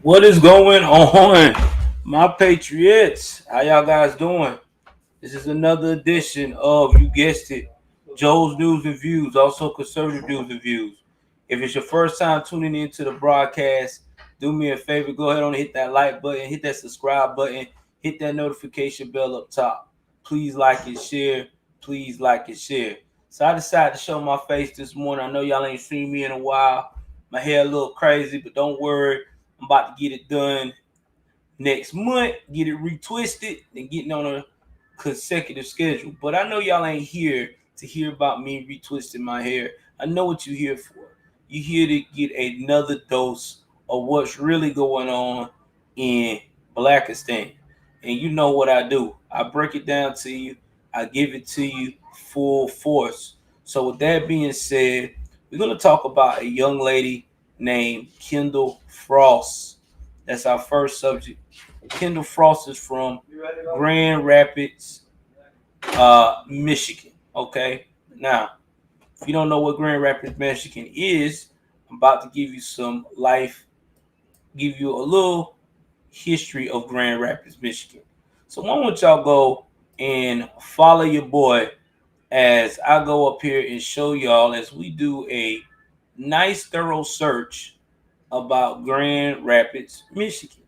What is going on, my Patriots? How y'all guys doing? This is another edition of, you guessed it, Joe's News and Views, also Conservative News and Views. If it's your first time tuning into the broadcast, do me a favor, go ahead and hit that like button, hit that subscribe button, hit that notification bell up top. Please like and share. Please like and share. So I decided to show my face this morning. I know y'all ain't seen me in a while. My hair a little crazy, but don't worry. I'm about to get it done next month, get it retwisted, and getting on a consecutive schedule. But I know y'all ain't here to hear about me retwisting my hair. I know what you're here for. You're here to get another dose of what's really going on in Blackistan. And you know what I do. I break it down to you. I give it to you full force. So with that being said, we're going to talk about a young lady named Kendall Frost. That's our first subject. Kendall Frost is from Grand Rapids, Michigan. Okay. Now, if you don't know what Grand Rapids, Michigan is, I'm about to give you some life, give you a little history of Grand Rapids, Michigan. So why don't y'all go and follow your boy as I go up here and show y'all as we do a nice thorough search about Grand Rapids, Michigan.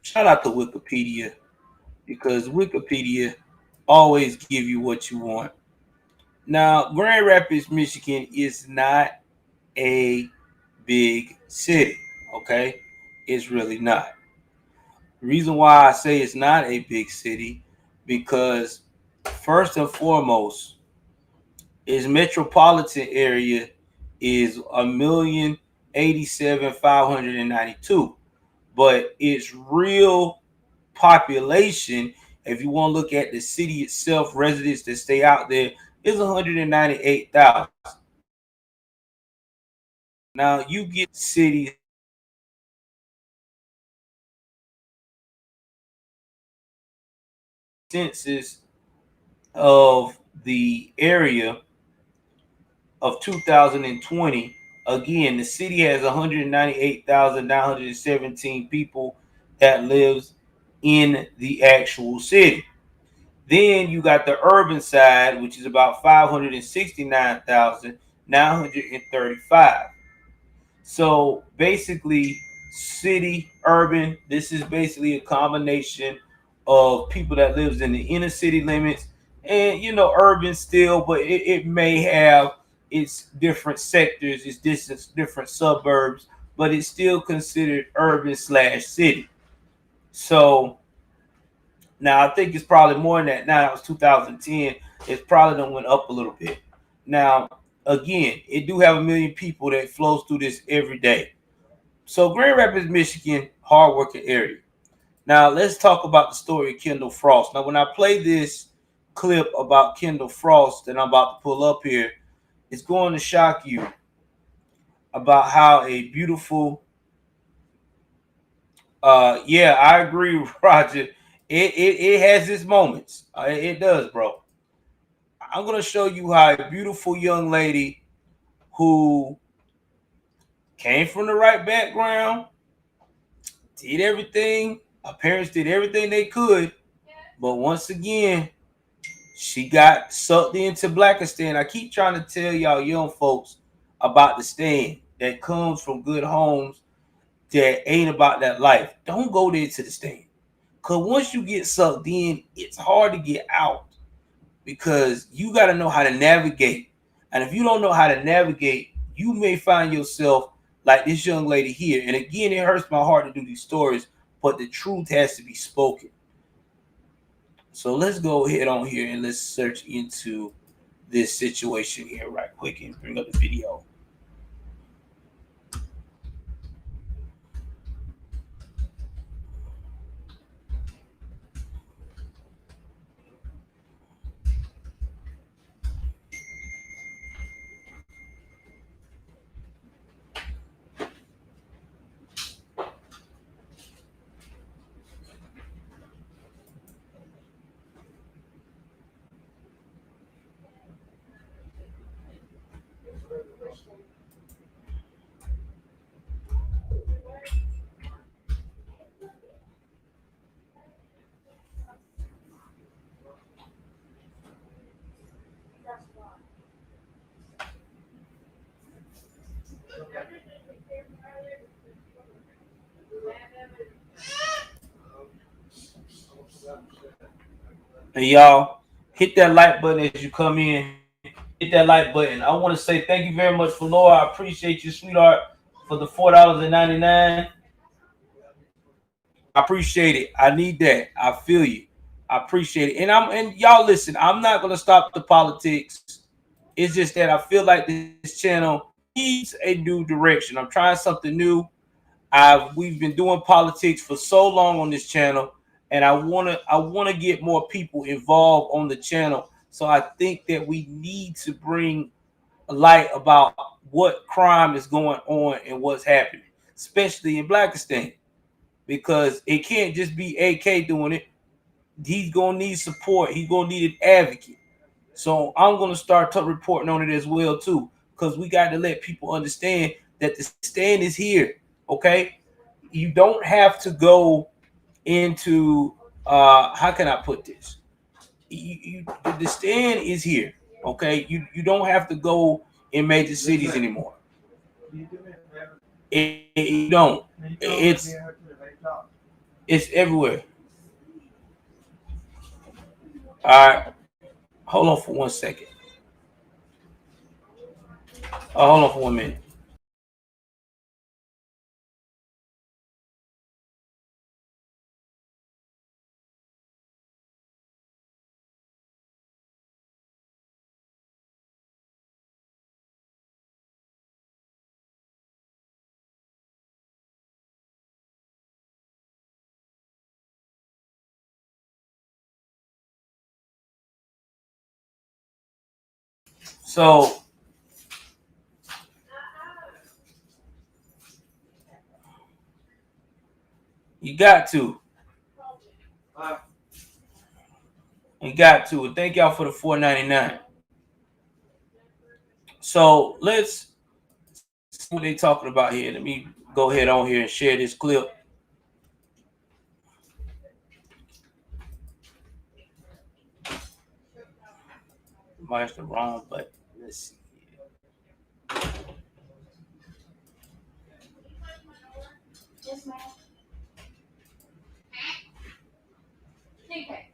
Shout out to Wikipedia because Wikipedia always give you what you want. Now, Grand Rapids, Michigan is not a big city, okay? It's really not. The reason why I say it's not a big city because first and foremost, its metropolitan area is 1,087,592, but its real population, if you want to look at the city itself, residents that stay out there, is 198,000. Now you get cities census of the area of 2020. Again, the city has 198,917 people that lives in the actual city. Then you got the urban side, which is about 569,935. So basically, city, urban, this is basically a combination of people that lives in the inner city limits and, urban still, but it may have its different sectors, its different suburbs, but it's still considered urban slash city. So now I think it's probably more than that. Now that was 2010. It's probably done went up a little bit. Now, again, it do have 1 million people that flows through this every day. So Grand Rapids, Michigan, hardworking area. Now let's talk about the story of Kendall Frost. Now, when I play this clip about Kendall Frost that I'm about to pull up here, it's going to shock you about how a beautiful yeah, I agree, Roger. It has its moments. It does, bro. I'm gonna show you how a beautiful young lady who came from the right background, did everything. Her parents did everything they could, but once again, she got sucked into Blackistan. I keep trying to tell y'all young folks about the stand that comes from good homes that ain't about that life. Don't go there to the stand. Cause once you get sucked in, it's hard to get out because you got to know how to navigate. And if you don't know how to navigate, you may find yourself like this young lady here. And again, it hurts my heart to do these stories, but the truth has to be spoken. So let's go ahead on here and let's search into this situation here right quick and bring up the video. And y'all hit that like button as you come in. Hit that like button. I want to say thank you very much for Laura. I appreciate you, sweetheart, for the $4.99. I appreciate it. I need that. I feel you. I appreciate it. And y'all listen, I'm not gonna stop the politics. It's just that I feel like this channel needs a new direction. I'm trying something new. We've been doing politics for so long on this channel, and I wanna get more people involved on the channel. So I think that we need to bring a light about what crime is going on and what's happening, especially in Blackistan, because it can't just be AK doing it. He's gonna need support. He's gonna need an advocate. So I'm gonna start reporting on it as well too, because we got to let people understand that the stand is here. Okay, you don't have to go into how can I put this? The stand is here. Okay, you don't have to go in major cities anymore. You don't. It's everywhere. All right, hold on for 1 second. Hold on for 1 minute. So you got to. You got to. Thank y'all for the $4.99. So let's see what they talking about here. Let me go ahead on here and share this clip. Mine's the wrong button. Let's see. Yes, ma'am. Okay.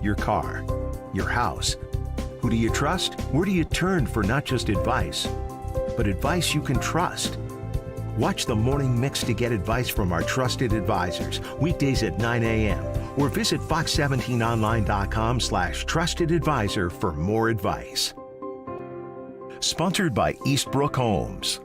your car, your house. Who do you trust? Where do you turn for not just advice, but advice you can trust? Watch the Morning Mix to get advice from our trusted advisors, weekdays at 9 a.m. or visit fox17online.com/trustedadvisor for more advice. Sponsored by Eastbrook Homes.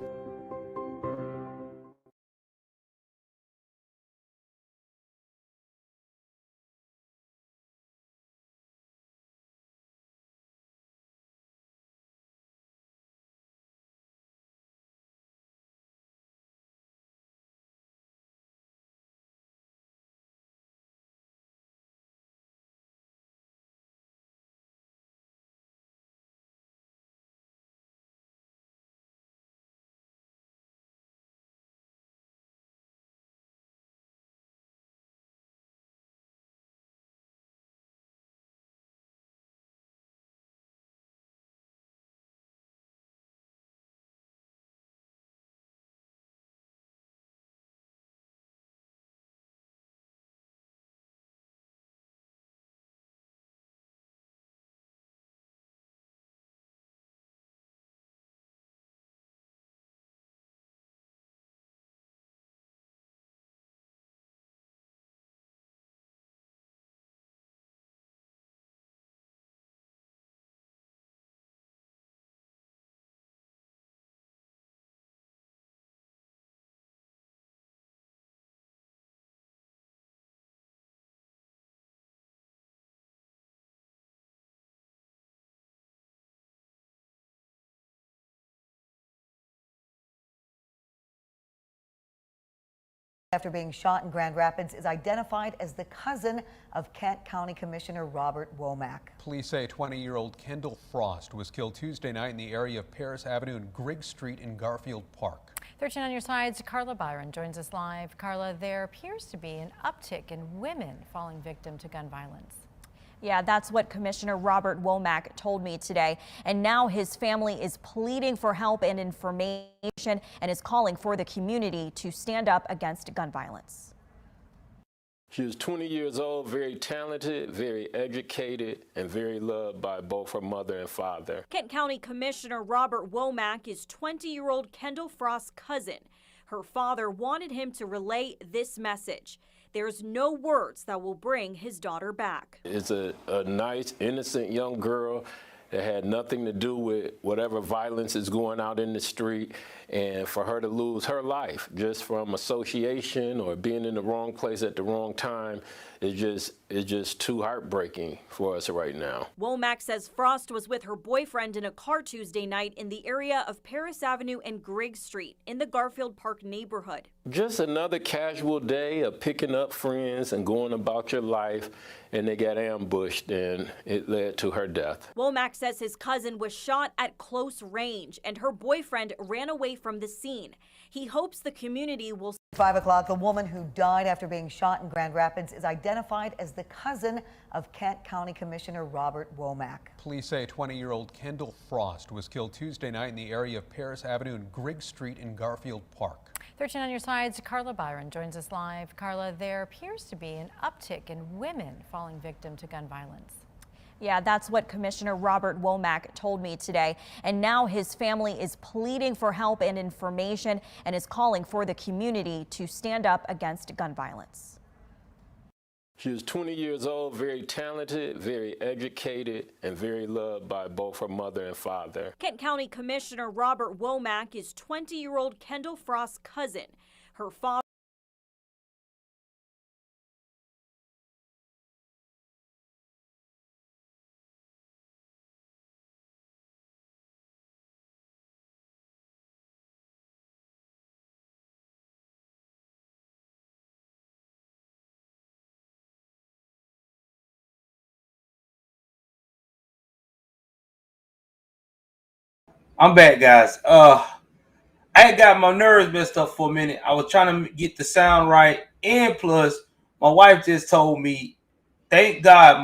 After being shot in Grand Rapids is identified as the cousin of Kent County Commissioner Robert Womack. Police say 20-year-old Kendall Frost was killed Tuesday night in the area of Paris Avenue and Griggs Street in Garfield Park. 13 on your sides, Carla Byron joins us live. Carla, there appears to be an uptick in women falling victim to gun violence. Yeah, that's what Commissioner Robert Womack told me today. And now his family is pleading for help and information and is calling for the community to stand up against gun violence. She was 20 years old, very talented, very educated, and very loved by both her mother and father. Kent County Commissioner Robert Womack is 20-year-old Kendall Frost's cousin. Her father wanted him to relay this message. There's no words that will bring his daughter back. It's a nice, innocent young girl that had nothing to do with whatever violence is going out in the street, and for her to lose her life just from association or being in the wrong place at the wrong time is just too heartbreaking for us right now. Womack says Frost was with her boyfriend in a car Tuesday night in the area of Paris Avenue and Griggs Street in the Garfield Park neighborhood. Just another casual day of picking up friends and going about your life, and they got ambushed and it led to her death. Womack says his cousin was shot at close range and her boyfriend ran away from the scene. He hopes the community will. 5 o'clock, the woman who died after being shot in Grand Rapids is identified as the cousin of Kent County Commissioner Robert Womack. Police say 20-year-old Kendall Frost was killed Tuesday night in the area of Paris Avenue and Griggs Street in Garfield Park. 13 on your sides, Carla Byron joins us live. Carla, there appears to be an uptick in women falling victim to gun violence. Yeah, that's what Commissioner Robert Womack told me today. And now his family is pleading for help and information and is calling for the community to stand up against gun violence. She was 20 years old, very talented, very educated, and very loved by both her mother and father. Kent County Commissioner Robert Womack is 20-year-old Kendall Frost's cousin. Her father. I'm back, guys. I had got my nerves messed up for a minute. I was trying to get the sound right, and plus, my wife just told me, "Thank God,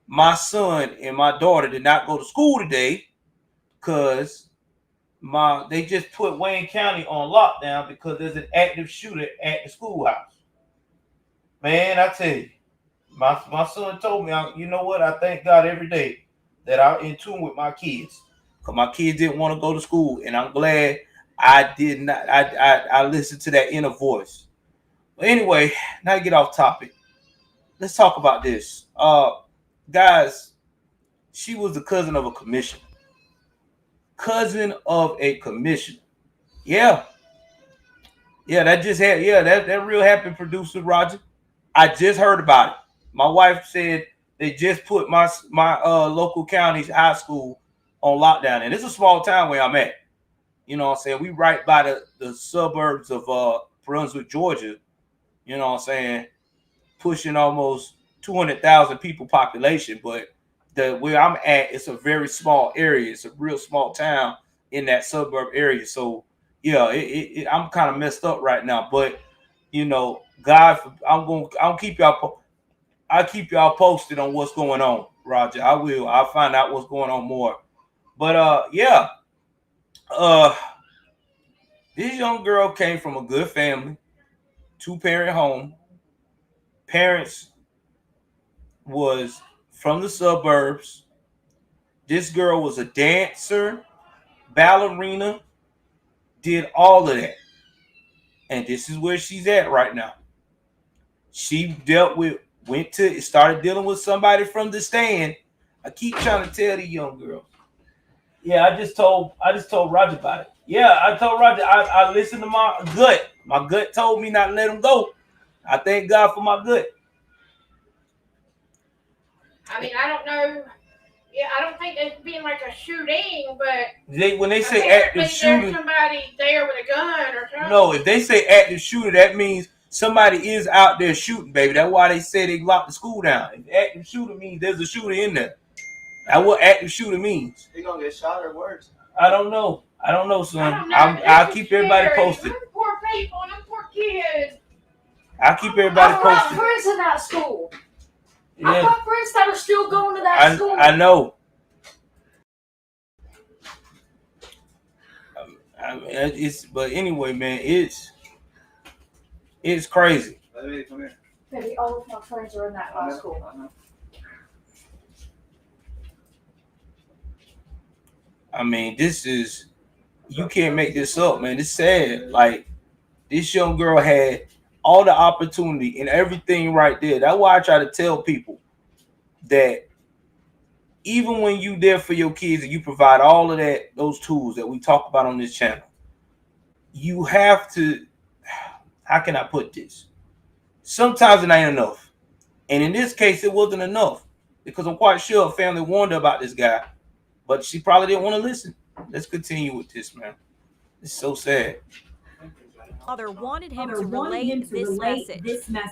my son and my daughter did not go to school today, because they just put Wayne County on lockdown because there's an active shooter at the schoolhouse." Man, I tell you, My son told me, you know what? I thank God every day that I'm in tune with my kids, because my kids didn't want to go to school, and I'm glad I did not. I listened to that inner voice. But anyway, now to get off topic, let's talk about this. Guys, she was the cousin of a commissioner. Cousin of a commissioner. Yeah, yeah, that just had that real happened, producer Roger. I just heard about it. My wife said they just put my local county's high school on lockdown, and it's a small town where I'm at. You know what I'm saying? We right by the suburbs of Brunswick, Georgia. You know what I'm saying? Pushing almost 200,000 people population, but the where I'm at, it's a very small area. It's a real small town in that suburb area. So yeah, I'm kind of messed up right now, but you know, God, I'll keep y'all. I'll keep y'all posted on what's going on, Roger. I will. I'll find out what's going on more. But yeah, uh, this young girl came from a good family, 2-parent home. Parents was from the suburbs. This girl was a dancer, ballerina, did all of that. And this is where she's at right now. She started dealing with somebody from the stand. I keep trying to tell the young girls. Yeah, I just told Roger about it. Yeah, I told Roger, I listened to my gut. My gut told me not to let him go. I thank God for my gut. I mean, I don't know. Yeah, I don't think it's being like a shooting, but When they say apparently active shooter, there's somebody there with a gun or something. no, if they say active shooter, that means somebody is out there shooting, baby. That's why they say they locked the school down. If active shooter means there's a shooter in there. That's what active shooter means. He gonna get shot or worse? I don't know, son. I don't know. I'll keep everybody Scary. posted. Them poor people, them poor kids. I'll keep everybody I've got posted. friends in that school. I've Yeah, got friends that are still going to that school. I know. But anyway, man, it's crazy. Baby, come here. Maybe all of my friends are in that high school. I mean, you can't make this up, man. It's sad. Like, this young girl had all the opportunity and everything right there. That's why I try to tell people that even when you there for your kids and you provide all of those tools that we talk about on this channel, you have to, how can I put this? Sometimes it ain't enough. And in this case, it wasn't enough, because I'm quite sure her family warned her about this guy, but she probably didn't want to listen. Let's continue with this, man. It's so sad. Father wanted him to relay this message.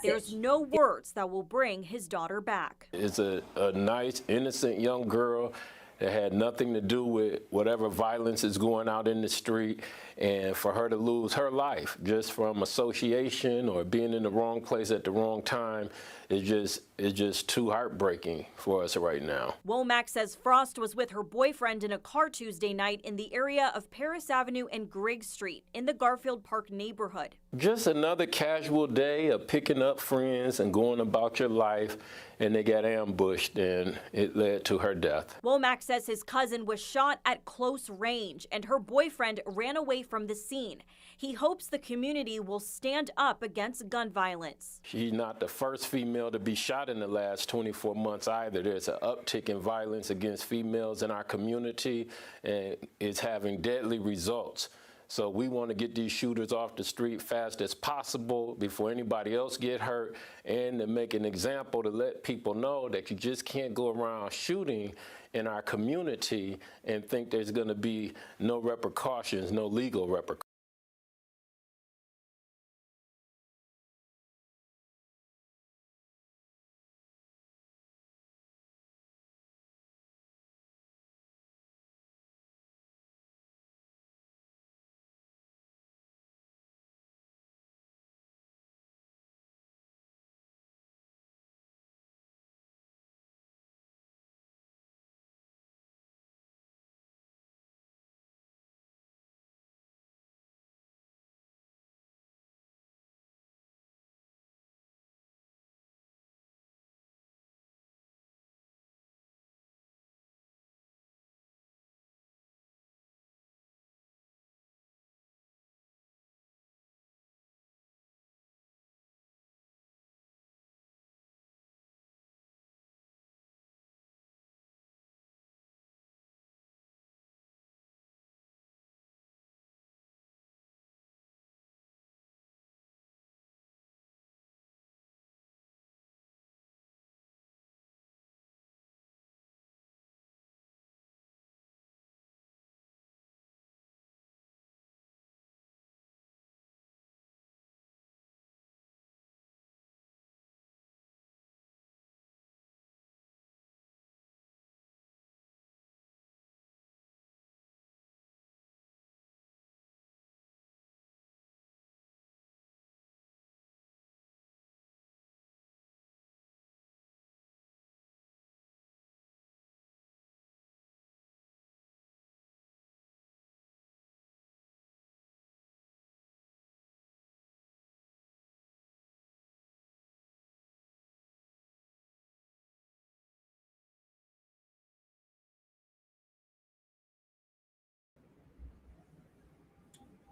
There's no words that will bring his daughter back. It's a nice, innocent young girl that had nothing to do with whatever violence is going out in the street, and for her to lose her life just from association or being in the wrong place at the wrong time is just too heartbreaking for us right now. Womack says Frost was with her boyfriend in a car Tuesday night in the area of Paris Avenue and Griggs Street in the Garfield Park neighborhood. Just another casual day of picking up friends and going about your life, and they got ambushed, and it led to her death. Womack says his cousin was shot at close range and her boyfriend ran away from the scene. He hopes the community will stand up against gun violence. She's not the first female to be shot in the last 24 months either. There's an uptick in violence against females in our community, and it's having deadly results. So we want to get these shooters off the street fast as possible before anybody else get hurt, and to make an example to let people know that you just can't go around shooting in our community and think there's going to be no repercussions, no legal repercussions.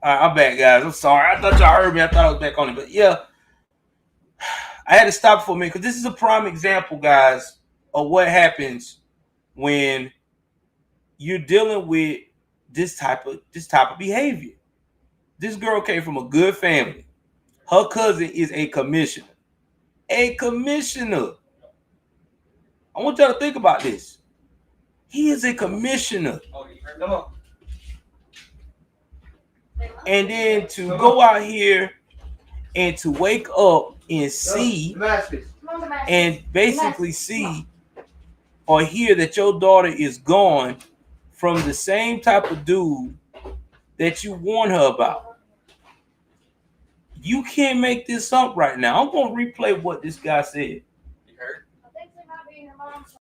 All right, I'm back, guys. I'm sorry. I thought y'all heard me. I thought I was back on it. But yeah, I had to stop for a minute because this is a prime example, guys, of what happens when you're dealing with this type of behavior. This girl came from a good family. Her cousin is a commissioner. A commissioner. I want y'all to think about this. He is a commissioner. And then to go out here and to wake up and see and basically see or hear that your daughter is gone from the same type of dude that you warned her about. You can't make this up right now. I'm going to replay what this guy said. I think they might be in your mom's.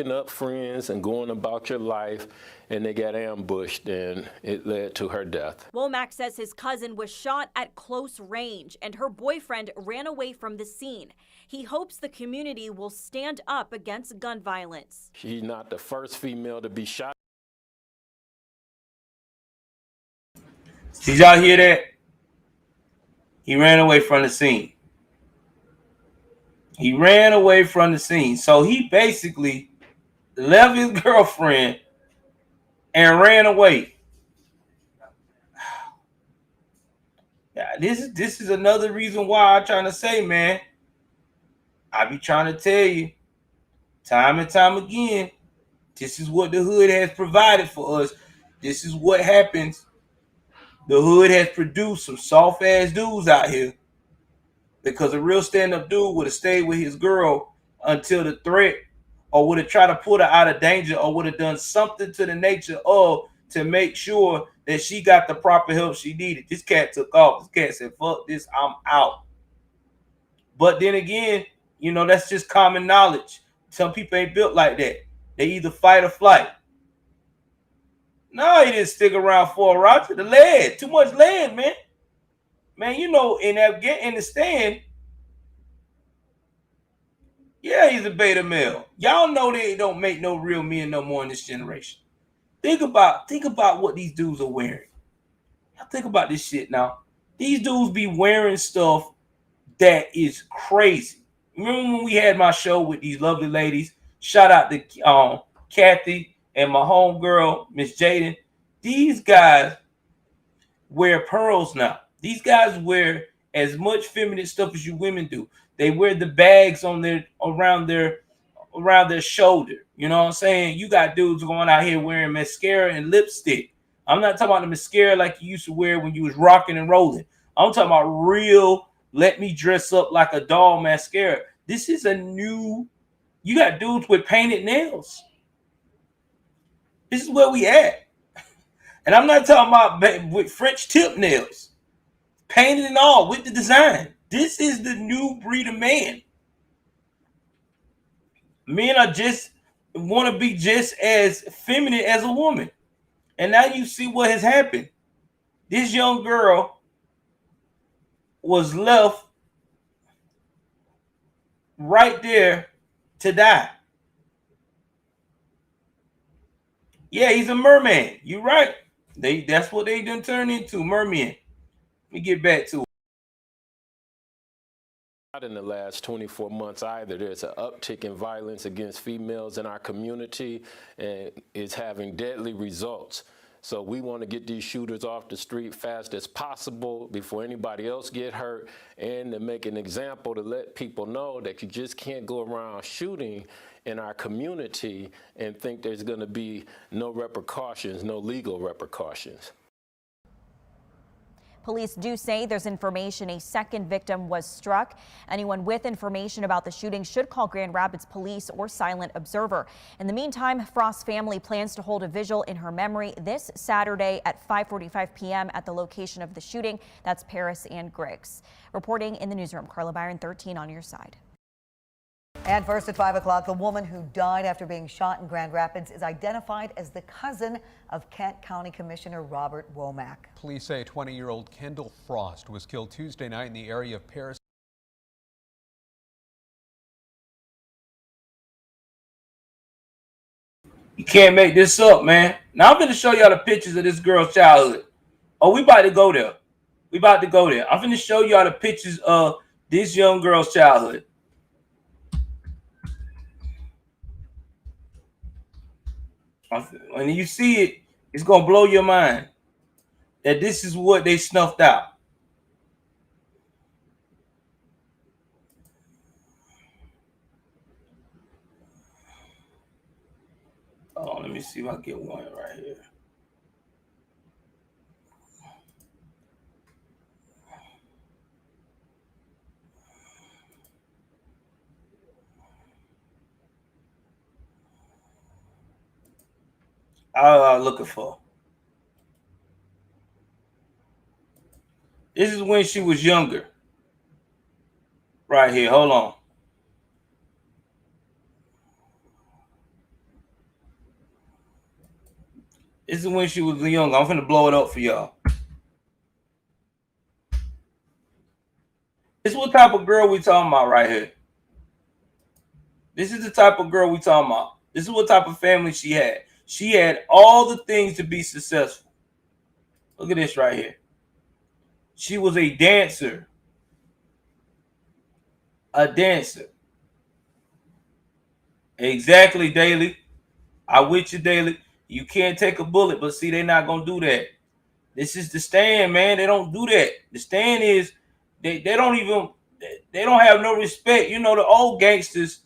Up friends and going about your life, and they got ambushed, and it led to her death. Womack says his cousin was shot at close range and her boyfriend ran away from the scene. He hopes the community will stand up against gun violence. She's not the first female to be shot. Did y'all hear that? He ran away from the scene. He ran away from the scene. So he basically left his girlfriend and ran away. Yeah, this is another reason why I'm trying to say, man, I be trying to tell you time and time again, this is what the hood has provided for us. This is what happens. The hood has produced some soft ass dudes out here because a real stand-up dude would have stayed with his girl until the threat, or would have tried to put her out of danger, or would have done something to the nature of to make sure that she got the proper help she needed. This cat took off. This cat said, fuck this, I'm out. But then again, you know, that's just common knowledge. Some people ain't built like that. They either fight or flight. No, he didn't stick around for a Roger. The lead, too much lead, man. Man, you know, in the stand, yeah, he's a beta male. Y'all know they don't make no real men no more in this generation. Think about what these dudes are wearing. Y'all think about this shit now. These dudes be wearing stuff that is crazy. Remember when we had my show with these lovely ladies? Shout out to Kathy and my homegirl, Miss Jaden. These guys wear pearls now. These guys wear as much feminine stuff as you women do. They wear the bags on around their shoulder. You know what I'm saying? You got dudes going out here wearing mascara and lipstick. I'm not talking about the mascara like you used to wear when you was rocking and rolling. I'm talking about real, let me dress up like a doll mascara. This is a new, you got dudes with painted nails. This is where we at. And I'm not talking about with French tip nails. Painted and all with the design. This is the new breed of man. Men are just want to be just as feminine as a woman. And now you see what has happened. This young girl was left right there to die. Yeah, he's a merman. You're right. That's what they done turned into, mermen. Let me get back to it. Not in the last 24 months either. There's an uptick in violence against females in our community, and it's having deadly results. So we want to get these shooters off the street fast as possible before anybody else get hurt, and to make an example to let people know that you just can't go around shooting in our community and think there's going to be no repercussions, no legal repercussions. Police do say there's information a second victim was struck. Anyone with information about the shooting should call Grand Rapids Police or Silent Observer. In the meantime, Frost's family plans to hold a vigil in her memory this Saturday at 5:45 p.m. at the location of the shooting. That's Paris and Griggs. Reporting in the newsroom, Carla Byron, 13 on your side. And first at 5 o'clock, the woman who died after being shot in Grand Rapids is identified as the cousin of Kent County Commissioner Robert Womack. Police say 20-year-old Kendall Frost was killed Tuesday night in the area of Paris. You can't make this up, man. Now I'm going to show y'all the pictures of this girl's childhood. Oh, we about to go there. We about to go there. I'm going to show y'all the pictures of this young girl's childhood. When you see it, it's going to blow your mind that this is what they snuffed out. Oh, let me see if I get one right here. I was looking for. This is when she was younger. Right here. Hold on. This is when she was young. I'm finna blow it up for y'all. This is what type of girl we talking about right here. This is the type of girl we talking about. This is what type of family she had. She had all the things to be successful. Look at this right here. She was a dancer. A dancer. Exactly, Daily. I with you, Daily. You can't take a bullet, but see, they're not going to do that. This is the stand, man. They don't do that. The stand is, they don't have no respect. You know, the old gangsters,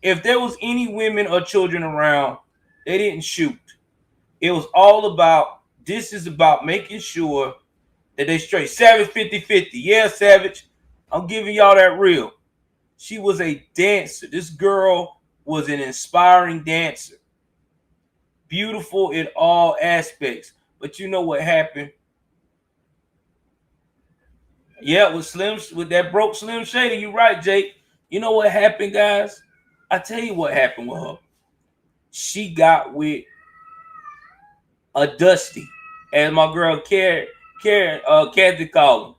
if there was any women or children around, they didn't shoot. It was all about, this is about making sure that they straight. Savage 50-50. Yeah, Savage. I'm giving y'all that real. She was a dancer. This girl was an inspiring dancer. Beautiful in all aspects. But you know what happened? Yeah, with that broke Slim Shady. You're right, Jake. You know what happened, guys? I tell you what happened with her. She got with a Dusty, as my girl Kathy called him.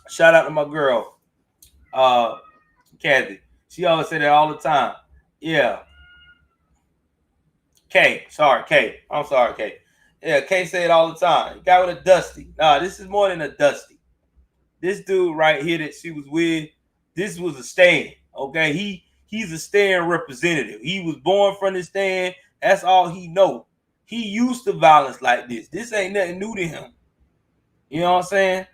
Shout out to my girl, Kathy. She always say that all the time. Yeah. K. Sorry, K. I'm sorry, K. Yeah, K say it all the time. Got with a Dusty. Nah, this is more than a Dusty. This dude right here that she was with, this was a stand. Okay, he's a stand representative. He was born from the stand. That's all he know. He used to violence like this. This ain't nothing new to him. You know what I'm saying?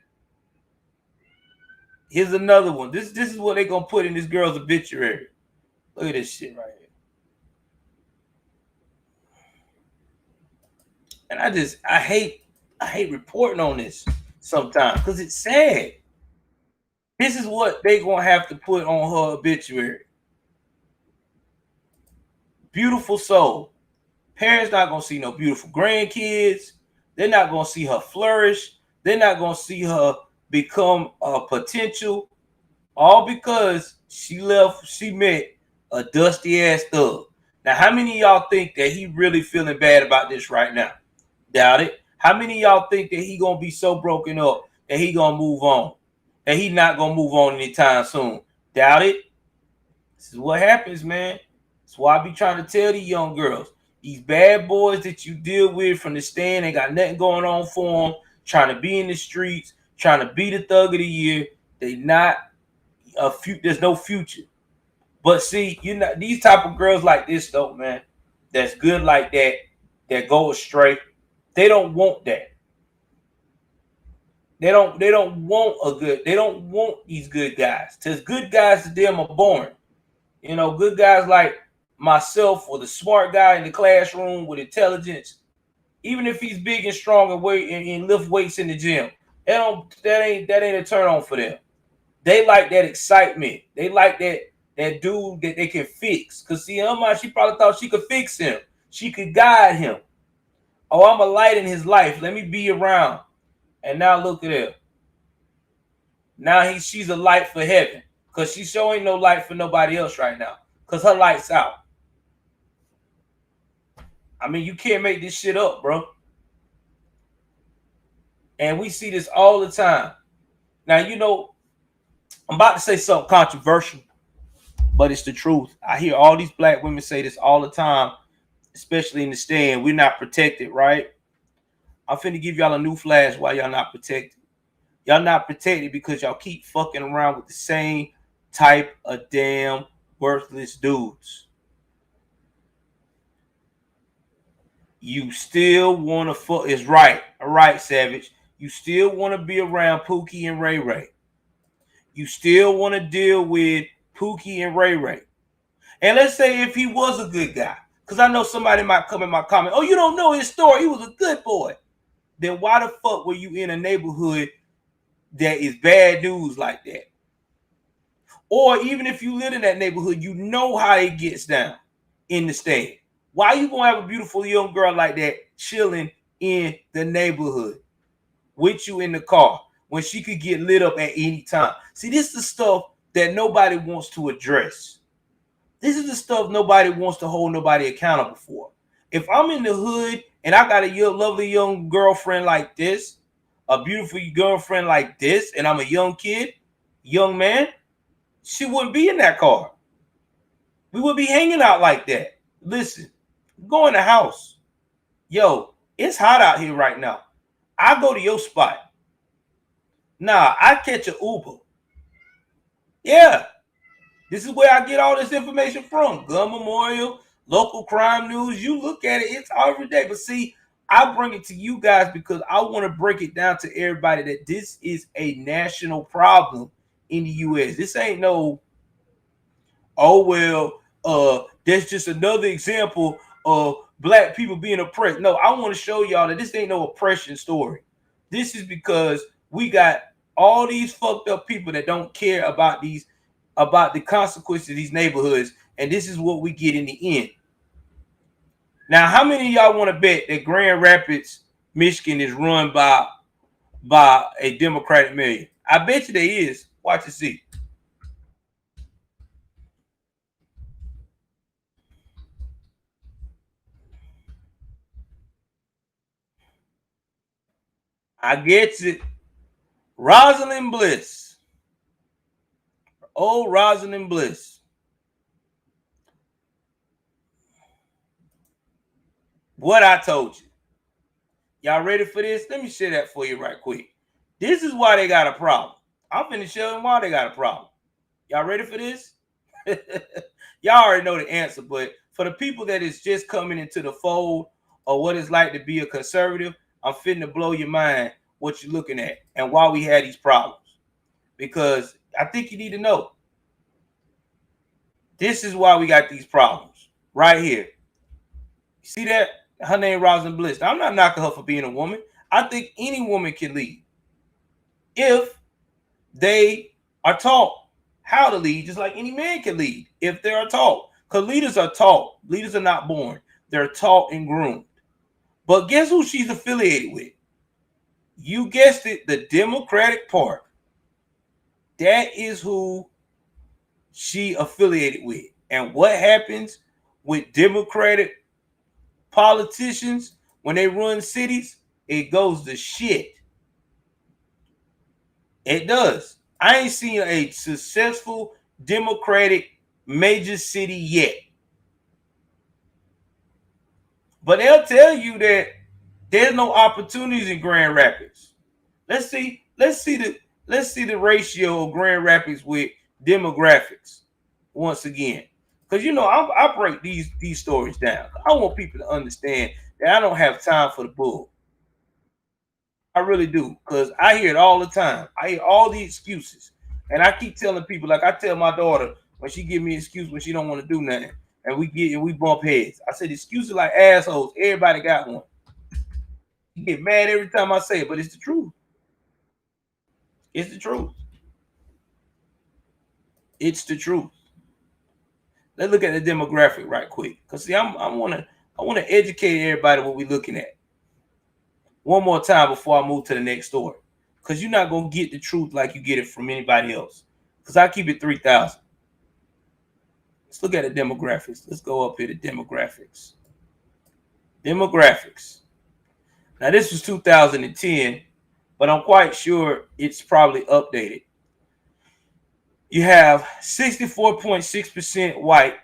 Here's another one. This is what they're gonna put in this girl's obituary. Look at this shit right here. And I hate reporting on this sometimes because it's sad. This is what they gonna have to put on her obituary. Beautiful soul. Parents not gonna see no beautiful grandkids. They're not gonna see her flourish. They're not gonna see her become a potential. All because she met a dusty ass thug. Now, how many of y'all think that he really feeling bad about this right now? Doubt it. How many of y'all think that he gonna be so broken up that he gonna move on? That he not gonna move on anytime soon? Doubt it. This is what happens, man. That's why I be trying to tell these young girls, these bad boys that you deal with from the stand ain't got nothing going on for them, trying to be in the streets, trying to be the thug of the year. They not there's no future. But see, you know, these type of girls like this though, man, that's good like that, that go astray. They don't want that. They don't want these good guys. Because good guys to them are boring. You know, good guys like myself or the smart guy in the classroom with intelligence, even if he's big and strong and lift weights in the gym, that ain't a turn on for them. They like that excitement. They like that dude that they can fix. Cause see, she probably thought she could fix him. She could guide him. Oh, I'm a light in his life. Let me be around. And now look at her. Now she's a light for heaven. Cause she sure ain't no light for nobody else right now. Cause her light's out. I mean, you can't make this shit up, bro. And we see this all the time. Now, you know, I'm about to say something controversial, but it's the truth. I hear all these black women say this all the time, especially in the stand. We're not protected, right? I'm finna give y'all a new flash why y'all not protected. Y'all not protected because y'all keep fucking around with the same type of damn worthless dudes. You still want to fuck. It's right. All right, Savage. You still want to be around Pookie and Ray Ray. You still want to deal with Pookie and Ray Ray. And let's say if he was a good guy, because I know somebody might come in my comment, oh, you don't know his story. He was a good boy. Then why the fuck were you in a neighborhood that is bad news like that? Or even if you live in that neighborhood, you know how it gets down in the stand. Why you gonna have a beautiful young girl like that chilling in the neighborhood with you in the car when she could get lit up at any time? See, this is the stuff that nobody wants to address. This is the stuff nobody wants to hold nobody accountable for. If I'm in the hood and I got a lovely young girlfriend like this, a beautiful girlfriend like this, and I'm a young kid, young man, she wouldn't be in that car. We would be hanging out like that. Listen, go in the house. Yo, it's hot out here right now. I go to your spot. Nah, I catch an Uber. Yeah. This is where I get all this information from. Gun Memorial, local crime news. You look at it, it's every day. But see, I bring it to you guys because I want to break it down to everybody that this is a national problem in the U.S. This ain't no, oh, well, that's just another example of black people being oppressed. No, I want to show y'all that this ain't no oppression story. This is because we got all these fucked up people that don't care about the consequences of these neighborhoods, and this is what we get in the end. Now, how many of y'all want to bet that Grand Rapids, Michigan is run by a Democratic mayor? I bet you there is. Watch and see. I get it. Rosalind Bliss. Oh, Rosalind Bliss. What I told you. Y'all ready for this? Let me share that for you right quick. This is why they got a problem. I'm finna show them why they got a problem. Y'all ready for this? Y'all already know the answer, but for the people that is just coming into the fold or what it's like to be a conservative, I'm finna blow your mind what you're looking at and why we had these problems. Because I think you need to know. This is why we got these problems right here. See that? Her name Rosalind Bliss. Now, I'm not knocking her for being a woman. I think any woman can lead if they are taught how to lead, just like any man can lead if they are taught. Because leaders are taught. Leaders are not born. They're taught and groomed. But guess who she's affiliated with? You guessed it, the Democratic Party. That is who she affiliated with. And what happens with Democratic politicians when they run cities? It goes to shit. It does. I ain't seen a successful Democratic major city yet. But they'll tell you that there's no opportunities in Grand Rapids. Let's see the ratio of Grand Rapids with demographics once again. Because you know, I break these stories down. I want people to understand that I don't have time for the bull. really do, because I hear it all the time. I hear all the excuses, and I keep telling people, like I tell my daughter when she give me an excuse when she don't want to do nothing, and we bump heads. I said excuses like assholes. Everybody got one. You get mad every time I say it, but it's the truth. It's the truth. It's the truth. Let's look at the demographic right quick, because see, I want to educate everybody what we're looking at. One more time before I move to the next story, because you're not gonna get the truth like you get it from anybody else. Because I keep it 3,000. Let's look at the demographics. Let's go up here to demographics. Demographics. Now this was 2010, but I'm quite sure it's probably updated. You have 64.6% white,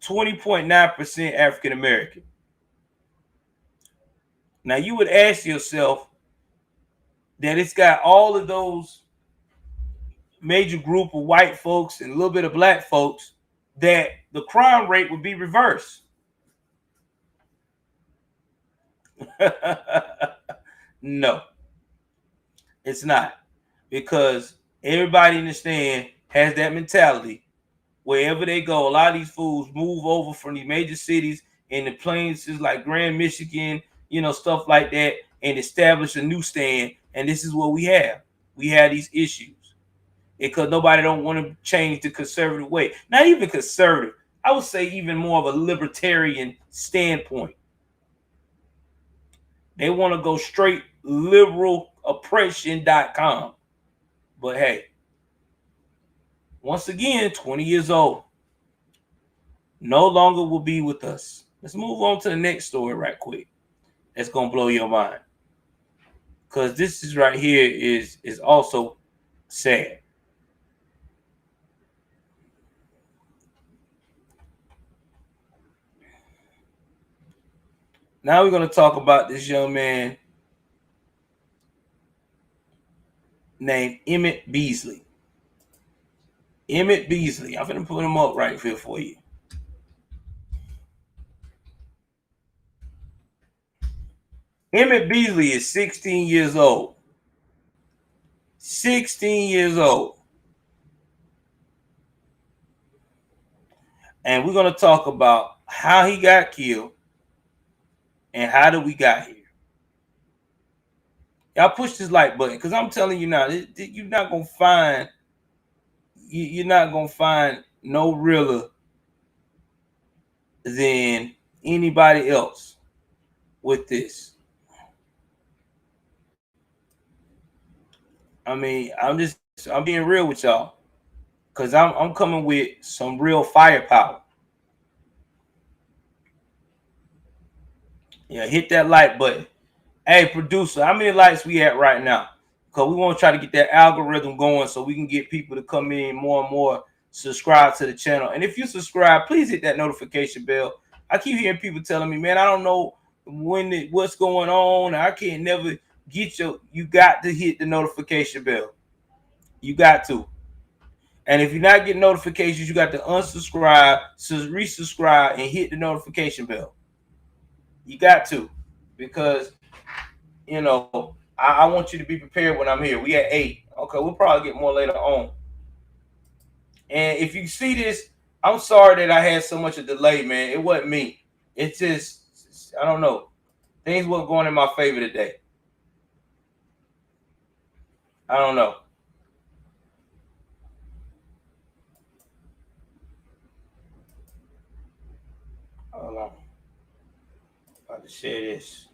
20.9% African American. Now you would ask yourself that it's got all of those major group of white folks and a little bit of black folks, that the crime rate would be reversed. No, it's not, because everybody in the stand has that mentality. Wherever they go, a lot of these fools move over from these major cities in the places like Grand Michigan, stuff like that, and establish a new stand. And this is what we have. We have these issues because nobody don't want to change the conservative way. Not even conservative. I would say even more of a libertarian standpoint. They want to go straight liberaloppression.com. But hey, once again, 20 years old, no longer will be with us. Let's move on to the next story right quick. That's going to blow your mind, because this is right here is also sad. Now we're going to talk about this young man named Emmett Beasley. Emmett Beasley. I'm going to put him up right here for you. Emmett Beasley is 16 years old. 16 years old. And we're going to talk about how he got killed and how did we got here. Y'all push this like button, because I'm telling you now, you're not going to find no realer than anybody else with this. I mean, I'm being real with y'all, because I'm coming with some real firepower. Yeah, hit that like button. Hey, producer, how many likes we at right now? Because we want to try to get that algorithm going so we can get people to come in more and more, subscribe to the channel. And if you subscribe, please hit that notification bell. I keep hearing people telling me, man, I don't know what's going on. I can't never get you got to hit the notification bell. You got to. And if you're not getting notifications, you got to unsubscribe, resubscribe, and hit the notification bell. You got to, because I want you to be prepared when I'm here. We at 8. Okay, we'll probably get more later on. And if you see this, I'm sorry that I had so much of a delay, man. It wasn't me. It's just, I don't know. Things weren't going in my favor today. I don't know. Hold on. About to share this.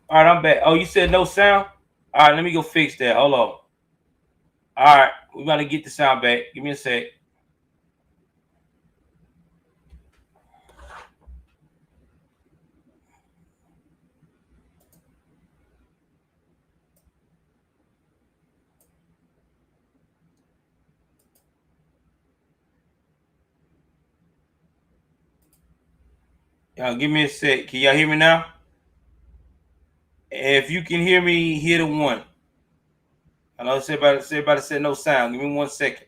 All right, I'm back. Oh, you said no sound? All right, let me go fix that. Hold on. All right, we about to get the sound back. Give me a sec. Y'all give me a sec. Can y'all hear me now? If you can hear me, hit a 1. I know everybody said no sound. Give me 1 second.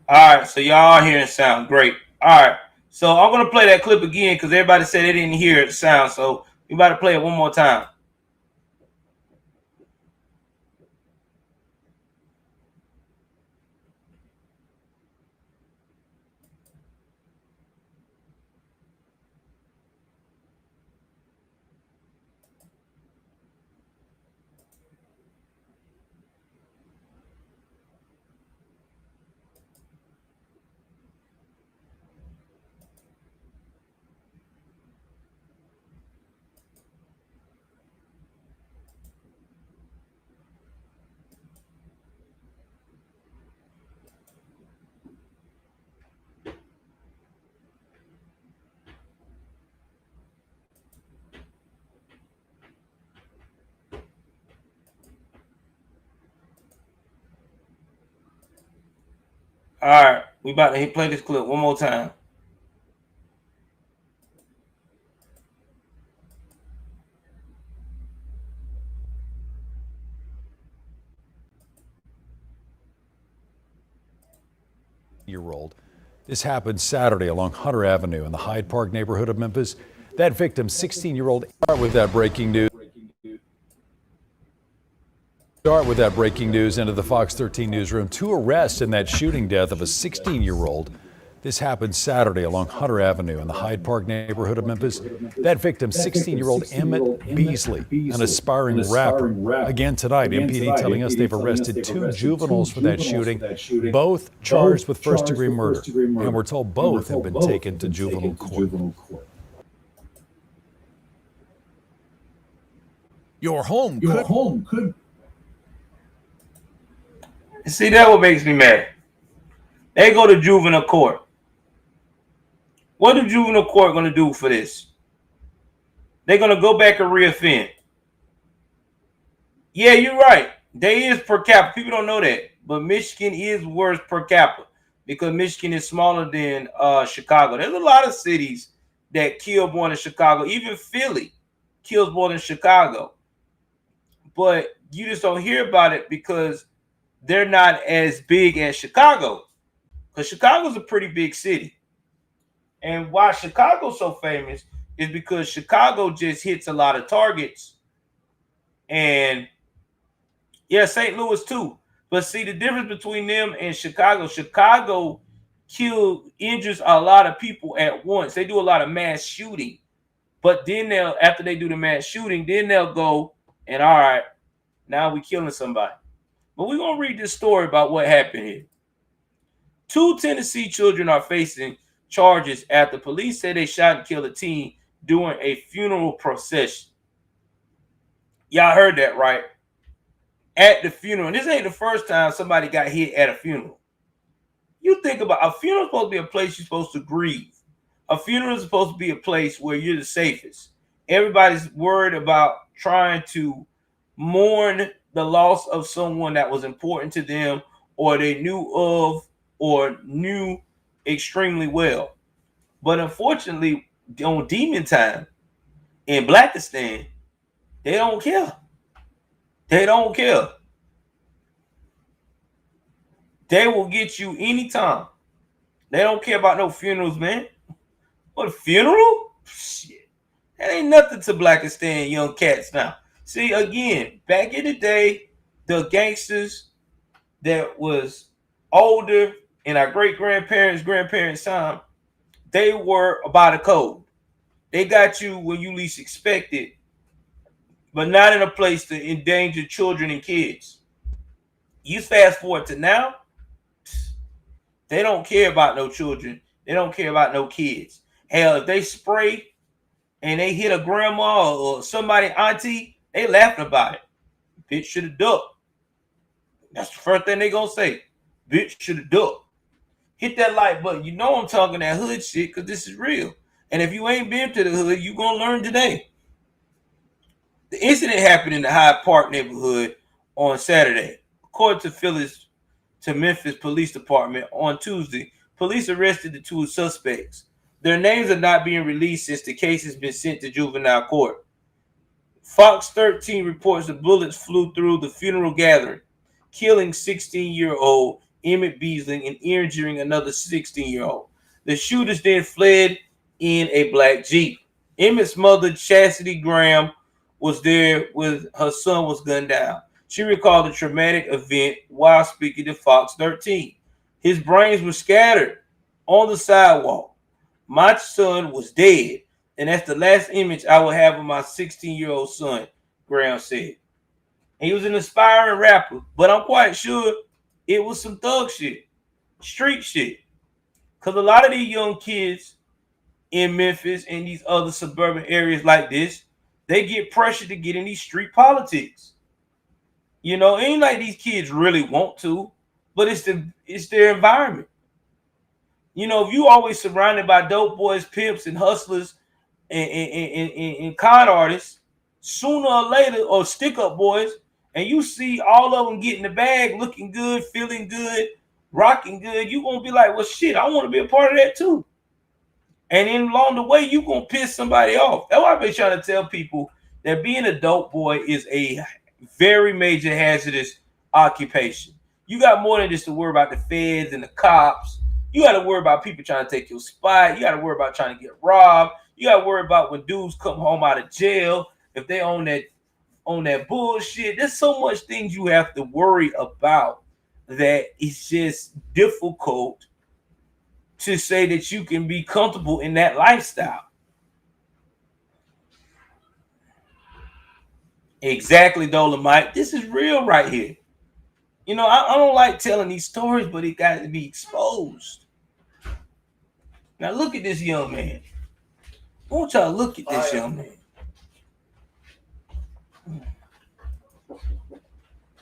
All right, so y'all are hearing sound. Great. All right, so I'm going to play that clip again because everybody said they didn't hear the sound. So we about to play it one more time. All right, we about to play this clip one more time. Year-old. This happened Saturday along Hunter Avenue in the Hyde Park neighborhood of Memphis. That victim, 16-year-old, with that breaking news. Start with that breaking news into the Fox 13 newsroom. 2 arrests in that shooting death of a 16-year-old. This happened Saturday along Hunter Avenue in the Hyde Park neighborhood of Memphis. That victim, 16-year-old Emmett Beasley, an aspiring rapper. Again tonight, MPD telling us they've arrested 2 juveniles for that shooting, both charged with first-degree murder. And we're told both have been taken to juvenile court. Your home could. See, that what makes me mad. They go to juvenile court. What is juvenile court going to do for this? They're going to go back and reoffend. Yeah, you're right. They is per capita. People don't know that. But Michigan is worse per capita because Michigan is smaller than Chicago. There's a lot of cities that kill more than Chicago. Even Philly kills more than Chicago. But you just don't hear about it because they're not as big as Chicago. Because Chicago's a pretty big city. And why Chicago's so famous is because Chicago just hits a lot of targets. And yeah, St. Louis too. But see, the difference between them and Chicago injures a lot of people at once. They do a lot of mass shooting. But then after they do the mass shooting, then they'll go and all right, now we're killing somebody. But we're going to read this story about what happened here. 2 Tennessee children are facing charges after police say they shot and killed a teen during a funeral procession. Y'all heard that right? At the funeral. And this ain't the first time somebody got hit at a funeral. You think about a funeral is supposed to be a place you're supposed to grieve. A funeral is supposed to be a place where you're the safest. Everybody's worried about trying to mourn the loss of someone that was important to them or they knew of or knew extremely well. But unfortunately, on Demon Time in Blackistan, they don't care. They don't care. They will get you anytime. They don't care about no funerals, man. What, a funeral? Shit. That ain't nothing to Blackistan young cats now. See, again, back in the day, the gangsters that was older in our grandparents' time, they were by the code. They got you when you least expect it, but not in a place to endanger children and kids. You fast forward to now, they don't care about no children. They don't care about no kids. Hell, if they spray and they hit a grandma or somebody auntie, they laughing about it. Bitch should have ducked. That's the first thing they gonna say. Bitch should have ducked. Hit that like button. You know I'm talking that hood shit because this is real. And if you ain't been to the hood, you gonna learn today. The incident happened in the Hyde Park neighborhood on Saturday. According to Memphis Police Department on Tuesday, police arrested the two suspects. Their names are not being released since the case has been sent to juvenile court. Fox 13 reports the bullets flew through the funeral gathering, killing 16-year-old Emmett Beasley and injuring another 16-year-old. The shooters then fled in a black Jeep. Emmett's mother, Chastity Graham, was there when her son was gunned down. She recalled the traumatic event while speaking to Fox 13. His brains were scattered on the sidewalk. My son was dead, and that's the last image I will have of my 16-year-old son, Graham said. And he was an aspiring rapper, but I'm quite sure it was some thug shit, street shit. Because a lot of these young kids in Memphis and these other suburban areas like this, they get pressured to get in these street politics. You know, it ain't like these kids really want to, but it's their environment. You know, if you always surrounded by dope boys, pimps, and hustlers and con artists, sooner or later, or stick-up boys, and you see all of them getting the bag, looking good, feeling good, rocking good, you gonna be like, well, shit, I want to be a part of that too. And then along the way, you gonna piss somebody off. That's why I've been trying to tell people that being a dope boy is a very major hazardous occupation. You got more than just to worry about the feds and the cops. You got to worry about people trying to take your spot. You got to worry about trying to get robbed. You got to worry about when dudes come home out of jail, if they own that bullshit. There's so much things you have to worry about that it's just difficult to say that you can be comfortable in that lifestyle. Exactly, Dolomite. This is real right here. You know, I don't like telling these stories, but it got to be exposed. Now look at this young man. I want y'all to look at this young man.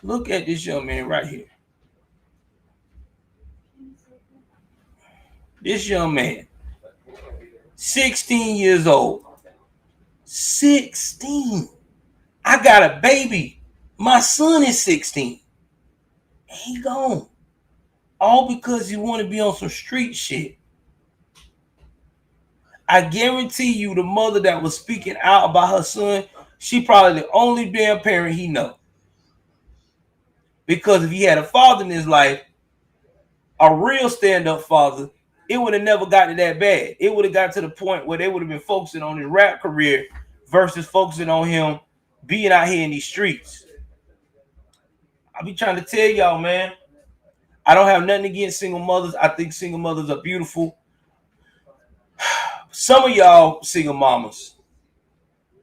Look at this young man right here. This young man, 16 years old. 16. I got a baby. My son is 16. He gone. All because you want to be on some street shit. I guarantee you the mother that was speaking out about her son, she probably the only damn parent he know. Because if he had a father in his life, a real stand-up father, it would have never gotten that bad. It would have got to the point where they would have been focusing on his rap career versus focusing on him being out here in these streets. I be trying to tell y'all, man, I don't have nothing against single mothers. I think single mothers are beautiful. Some of y'all single mamas,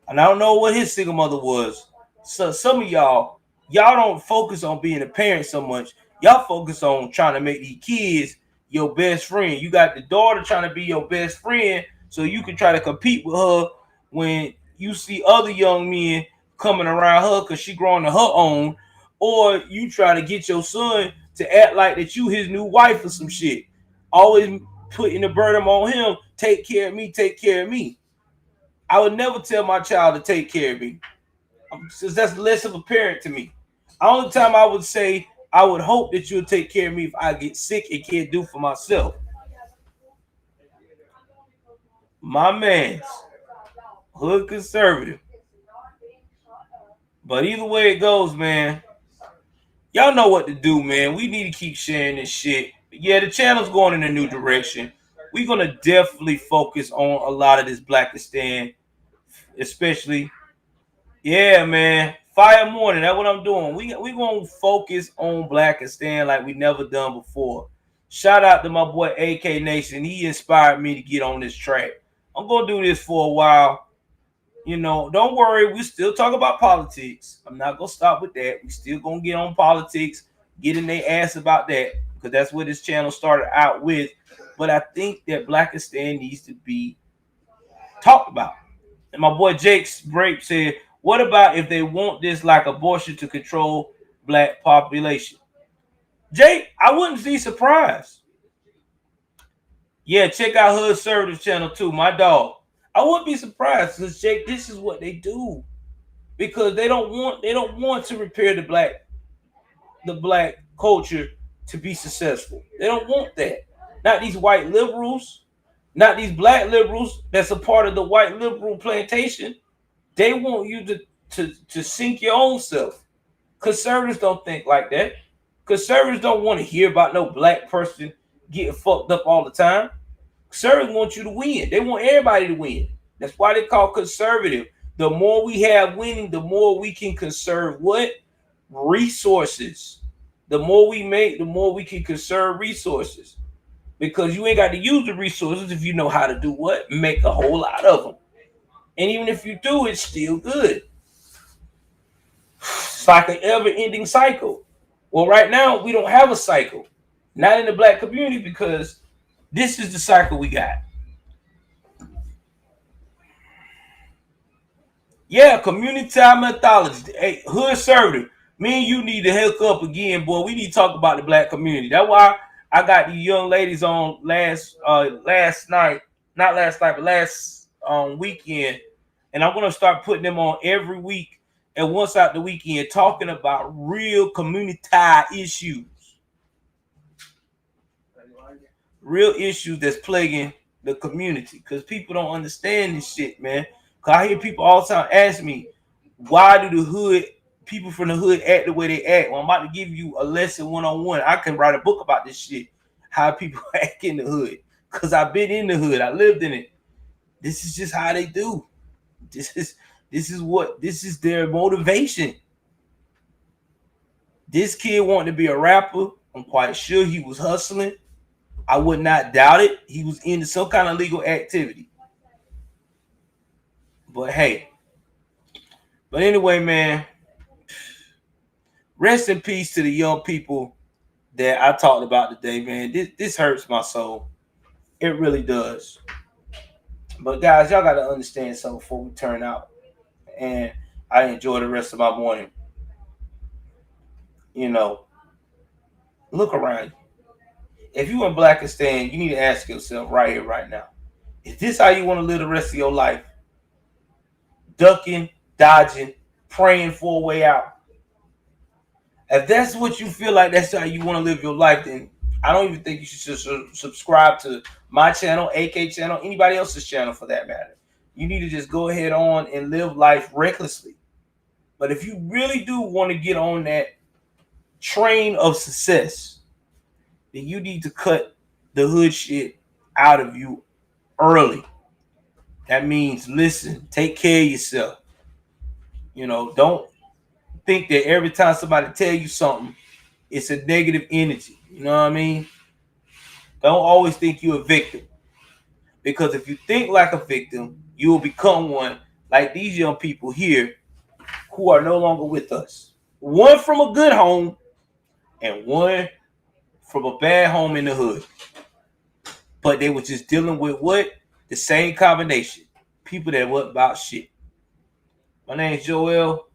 and I don't know what his single mother was. So some of y'all don't focus on being a parent so much. Y'all focus on trying to make these kids your best friend. You got the daughter trying to be your best friend so you can try to compete with her when you see other young men coming around her because she growing to her own, or you try to get your son to act like that you his new wife or some shit. Always putting the burden on him, take care of me, take care of me. I would never tell my child to take care of me, since that's less of a parent to me. The only time I would say I would hope that you'll take care of me if I get sick and can't do for myself. My man's hood conservative But either way it goes, man, y'all know what to do, man. We need to keep sharing this shit. Yeah, the channel's going in a new direction. We're going to definitely focus on a lot of this Blackistan, especially. Yeah, man. Fire morning. That's what I'm doing. We going to focus on Blackistan like we never done before. Shout out to my boy AK Nation. He inspired me to get on this track. I'm going to do this for a while. You know, don't worry. We still talk about politics. I'm not going to stop with that. We still going to get on politics, get in their ass about that, because that's what this channel started out with. But I think that Blackistan needs to be talked about. And my boy Jake's break said, what about if they want this like abortion to control black population? Jake, I wouldn't be surprised. Yeah, check out Hood Conservative channel too, my dog. I wouldn't be surprised because Jake, this is what they do. Because they don't want to repair the black culture to be successful. They don't want that. Not these white liberals, not these black liberals that's a part of the white liberal plantation. They want you to sink your own self. Conservatives don't think like that. Conservatives don't want to hear about no black person getting fucked up all the time. Conservatives want you to win. They want everybody to win. That's why they call conservative. The more we have winning, the more we can conserve what? Resources. The more we make, the more we can conserve resources. Because you ain't got to use the resources if you know how to do what? Make a whole lot of them. And even if you do, it's still good. It's like an ever-ending cycle. Well, right now, we don't have a cycle. Not in the black community because this is the cycle we got. Yeah, community methodology. Hey, Hood Conservative, me and you need to hook up again, boy. We need to talk about the black community. That's why I got these young ladies on last weekend, and I'm gonna start putting them on every week and once out the weekend, talking about real community issues, real issues that's plaguing the community. Because people don't understand this shit, man. Cause I hear people all the time ask me, why do the people from the hood act the way they act? Well, I'm about to give you a lesson 1-on-1. I can write a book about this shit, how people act in the hood. Cause I've been in the hood, I lived in it. This is just how they do. This is their motivation. This kid wanted to be a rapper. I'm quite sure he was hustling. I would not doubt it. He was into some kind of legal activity. But hey. But anyway, man, rest in peace to the young people that I talked about today, man. This hurts my soul. It really does. But guys, y'all got to understand something before we turn out. And I enjoy the rest of my morning. You know, look around you. If you in Blackistan, you need to ask yourself right here, right now. Is this how you want to live the rest of your life? Ducking, dodging, praying for a way out. If that's what you feel like that's how you want to live your life, then I don't even think you should subscribe to my channel, AK channel, anybody else's channel for that matter. You need to just go ahead on and live life recklessly. But if you really do want to get on that train of success, then you need to cut the hood shit out of you early. That means listen, take care of yourself. You know, don't think that every time somebody tell you something, it's a negative energy. You know what I mean? Don't always think you're a victim. Because if you think like a victim, you will become one like these young people here who are no longer with us. One from a good home and one from a bad home in the hood. But they were just dealing with what? The same combination. People that wasn't about shit. My name is Joel.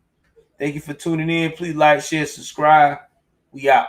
Thank you for tuning in. Please like, share, subscribe. We out.